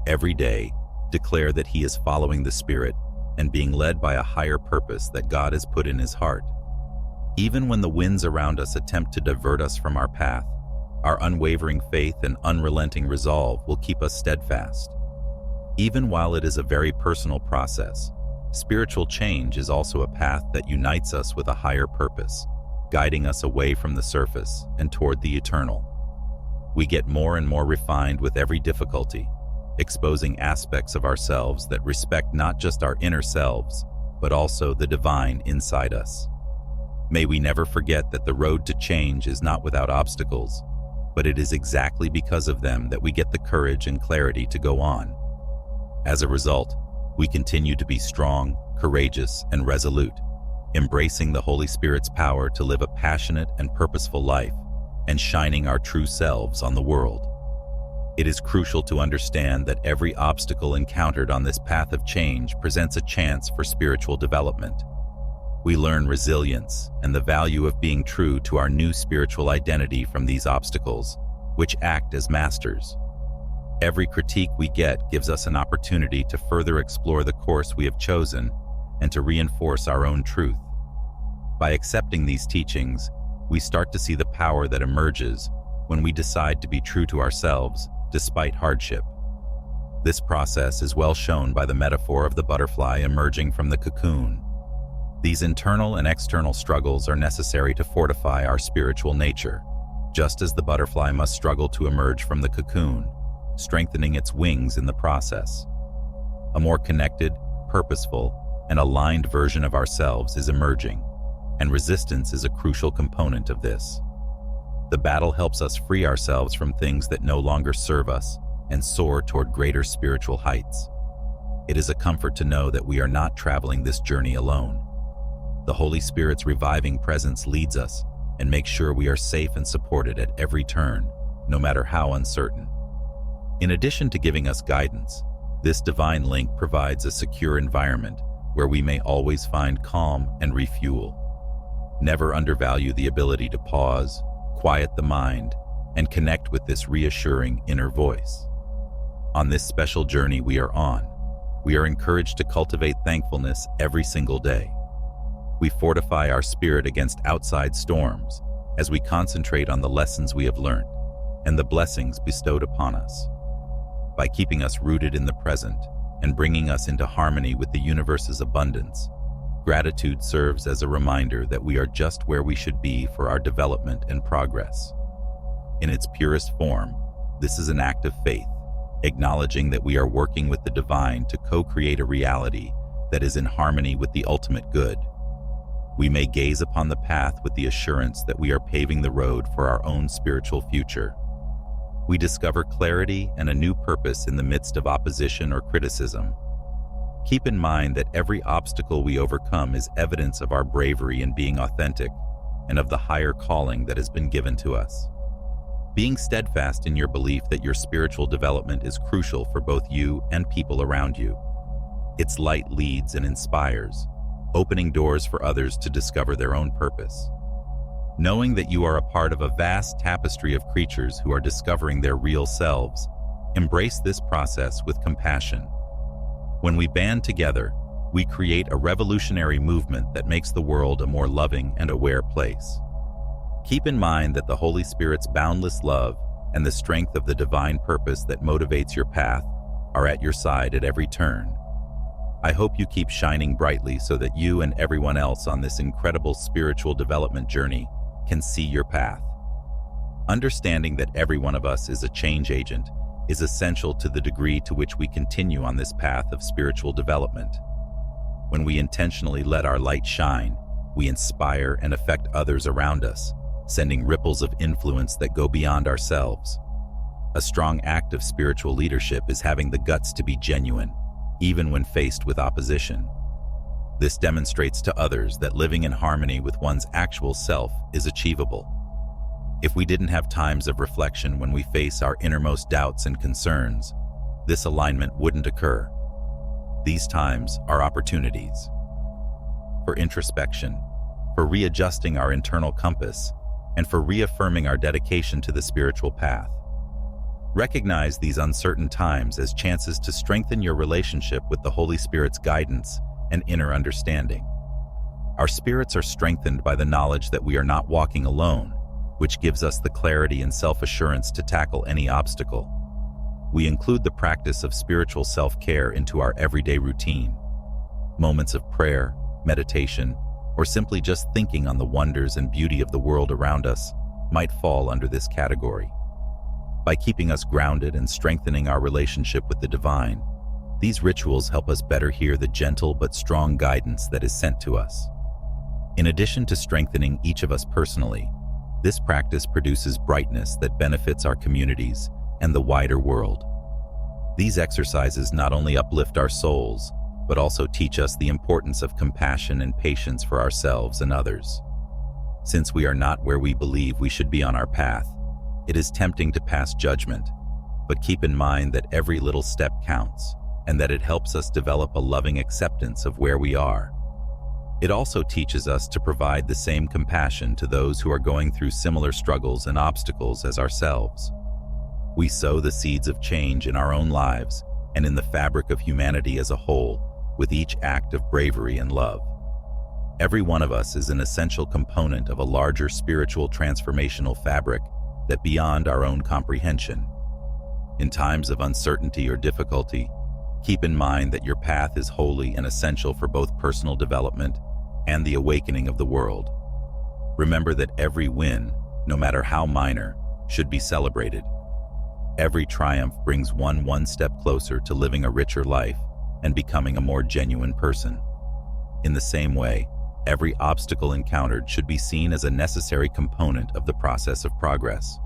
Every day, declare that he is following the Spirit and being led by a higher purpose that God has put in his heart. Even when the winds around us attempt to divert us from our path, our unwavering faith and unrelenting resolve will keep us steadfast. Even while it is a very personal process, spiritual change is also a path that unites us with a higher purpose, guiding us away from the surface and toward the eternal. We get more and more refined with every difficulty, exposing aspects of ourselves that respect not just our inner selves, but also the divine inside us. May we never forget that the road to change is not without obstacles, but it is exactly because of them that we get the courage and clarity to go on. As a result, we continue to be strong, courageous, and resolute, embracing the Holy Spirit's power to live a passionate and purposeful life, and shining our true selves on the world. It is crucial to understand that every obstacle encountered on this path of change presents a chance for spiritual development. We learn resilience and the value of being true to our new spiritual identity from these obstacles, which act as masters. Every critique we get gives us an opportunity to further explore the course we have chosen and to reinforce our own truth. By accepting these teachings, we start to see the power that emerges when we decide to be true to ourselves despite hardship. This process is well shown by the metaphor of the butterfly emerging from the cocoon. These internal and external struggles are necessary to fortify our spiritual nature, just as the butterfly must struggle to emerge from the cocoon, strengthening its wings in the process. A more connected, purposeful, and aligned version of ourselves is emerging, and resistance is a crucial component of this. The battle helps us free ourselves from things that no longer serve us and soar toward greater spiritual heights. It is a comfort to know that we are not traveling this journey alone. The Holy Spirit's reviving presence leads us and makes sure we are safe and supported at every turn, no matter how uncertain. In addition to giving us guidance, this divine link provides a secure environment where we may always find calm and refuel. Never undervalue the ability to pause, quiet the mind, and connect with this reassuring inner voice. On this special journey we are on, we are encouraged to cultivate thankfulness every single day. We fortify our spirit against outside storms as we concentrate on the lessons we have learned and the blessings bestowed upon us. By keeping us rooted in the present and bringing us into harmony with the universe's abundance, gratitude serves as a reminder that we are just where we should be for our development and progress. In its purest form, this is an act of faith, acknowledging that we are working with the divine to co-create a reality that is in harmony with the ultimate good. We may gaze upon the path with the assurance that we are paving the road for our own spiritual future. We discover clarity and a new purpose in the midst of opposition or criticism. Keep in mind that every obstacle we overcome is evidence of our bravery in being authentic and of the higher calling that has been given to us. Being steadfast in your belief that your spiritual development is crucial for both you and people around you. Its light leads and inspires, opening doors for others to discover their own purpose. Knowing that you are a part of a vast tapestry of creatures who are discovering their real selves, embrace this process with compassion. When we band together, we create a revolutionary movement that makes the world a more loving and aware place. Keep in mind that the Holy Spirit's boundless love and the strength of the divine purpose that motivates your path are at your side at every turn. I hope you keep shining brightly so that you and everyone else on this incredible spiritual development journey can see your path. Understanding that every one of us is a change agent is essential to the degree to which we continue on this path of spiritual development. When we intentionally let our light shine, we inspire and affect others around us, sending ripples of influence that go beyond ourselves. A strong act of spiritual leadership is having the guts to be genuine, even when faced with opposition. This demonstrates to others that living in harmony with one's actual self is achievable. If we didn't have times of reflection when we face our innermost doubts and concerns, this alignment wouldn't occur. These times are opportunities for introspection, for readjusting our internal compass, and for reaffirming our dedication to the spiritual path. Recognize these uncertain times as chances to strengthen your relationship with the Holy Spirit's guidance and inner understanding. Our spirits are strengthened by the knowledge that we are not walking alone, which gives us the clarity and self-assurance to tackle any obstacle. We include the practice of spiritual self-care into our everyday routine. Moments of prayer, meditation, or simply just thinking on the wonders and beauty of the world around us might fall under this category. By keeping us grounded and strengthening our relationship with the divine, these rituals help us better hear the gentle but strong guidance that is sent to us. In addition to strengthening each of us personally, this practice produces brightness that benefits our communities and the wider world. These exercises not only uplift our souls, but also teach us the importance of compassion and patience for ourselves and others. Since we are not where we believe we should be on our path, it is tempting to pass judgment, but keep in mind that every little step counts, and that it helps us develop a loving acceptance of where we are. It also teaches us to provide the same compassion to those who are going through similar struggles and obstacles as ourselves. We sow the seeds of change in our own lives and in the fabric of humanity as a whole with each act of bravery and love. Every one of us is an essential component of a larger spiritual transformational fabric that beyond our own comprehension. In times of uncertainty or difficulty, keep in mind that your path is holy and essential for both personal development and the awakening of the world. Remember that every win, no matter how minor, should be celebrated. Every triumph brings one step closer to living a richer life and becoming a more genuine person. In the same way, every obstacle encountered should be seen as a necessary component of the process of progress.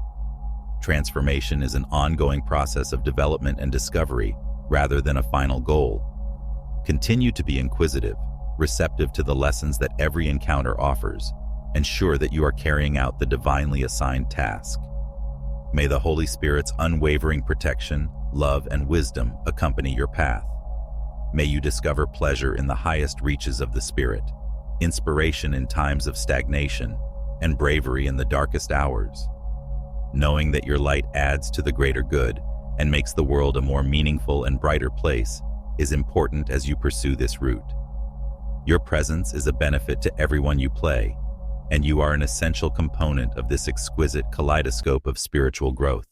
Transformation is an ongoing process of development and discovery rather than a final goal. Continue to be inquisitive, receptive to the lessons that every encounter offers, and sure that you are carrying out the divinely assigned task. May the Holy Spirit's unwavering protection, love, and wisdom accompany your path. May you discover pleasure in the highest reaches of the Spirit, inspiration in times of stagnation, and bravery in the darkest hours. Knowing that your light adds to the greater good and makes the world a more meaningful and brighter place is important as you pursue this route. Your presence is a benefit to everyone you play, and you are an essential component of this exquisite kaleidoscope of spiritual growth.